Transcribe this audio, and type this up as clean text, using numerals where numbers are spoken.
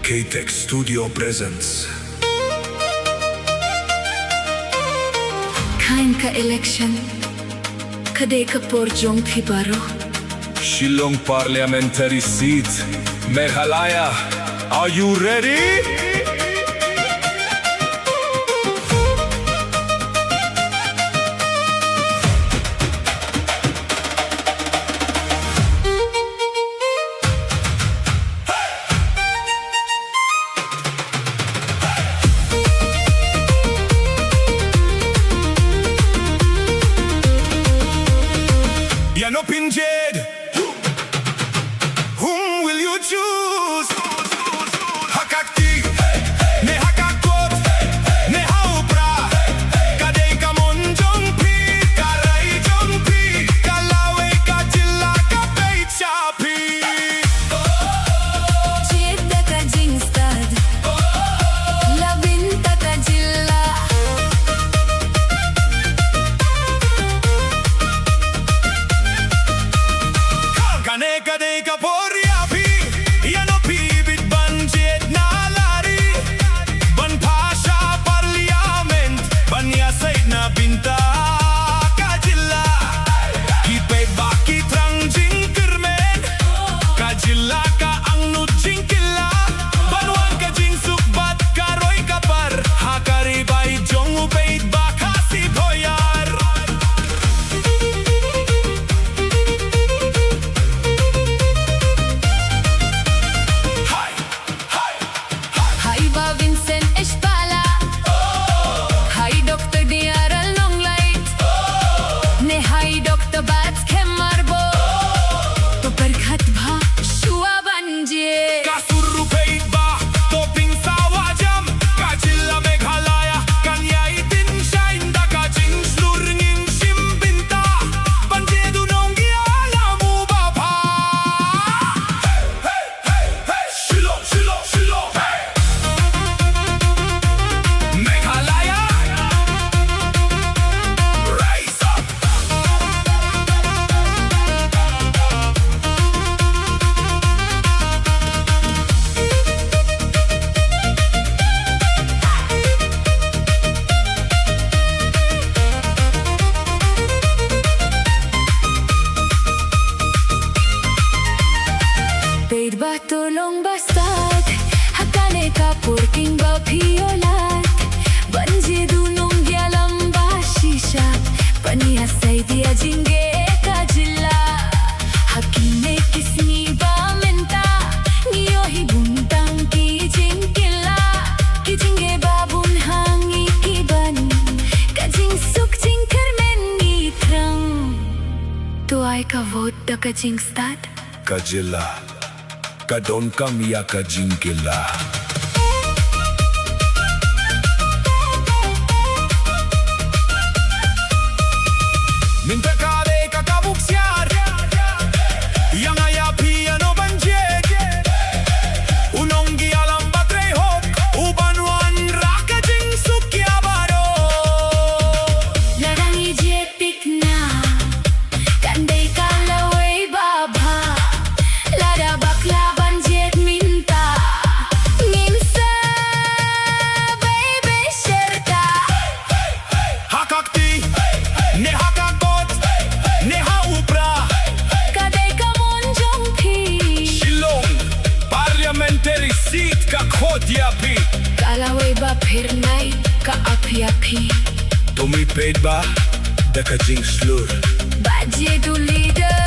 K-Tech Studio presents Kain ka election Kadai ka porjong Pibaro Shillong Parliamentary Seat, Meghalaya. Are you ready? Yano Pinjed, whom will you choose? Hakakti, ne hakakot, ne haupra. Kadai ka monjong pi, karai jong pi, kalawe ka jilla ka pecha pi. Jeddah ka Jingstad Labinta ka jilla Kane kadai ka porya pi, yano pi bit banjed na lari. Ban pasha parliament, ban ya said na binta ka jilla. Kipe baki trang jing kermen, ka jilla ka ang nut jing killa. Banwan ka jing sukbat ka roy ka par, hakari bay jong upeit baka si boyar. Hai ba Vincent Eshpala Hai Dr. Diara Longlight Ne hai Dr. Bats Kemarbo Paparkhat bha Shua banje Kasuru peit ba, toping sawajam. Ka jilla Meghalaya, kanyai din shine da ka jing slurngin shimbinta. Banjedu nongi alamu ba pa. Hey, hey, hey, Shillong, Shillong, Shillong, hey. Meghalaya, rise up. Paid ba tulong bastag Hakane ka purking ba piolat Banje dunong gyalam ba shisha Paniya say dia jinge ka jilla Hakine kisni ba menta Niyo hi buntang ki jingkila Ki jinge ba bunhangi ki bani Ka jing suk jing kermen ni trang Tu ay ka vote da ka jing stad Ka jilla, ka don kam ya ka jing killa. Minta kare ka kabuksiar, yang aya piano banjed. Unonggi alam batre hok, ubanwan raka jing sukya baro. Larangi jetik na Kandai kalaway baba Lada bakla banjet minta Ngimsa baby sherta Hakakti, ne hakakot, ne haupra. Kadai ka monjong pi Shillong Parliamentary Seat ka khodya pi. Kalaway ba pirnay ka api-api Tumi paid ba, da ka jing slur. Baje du leader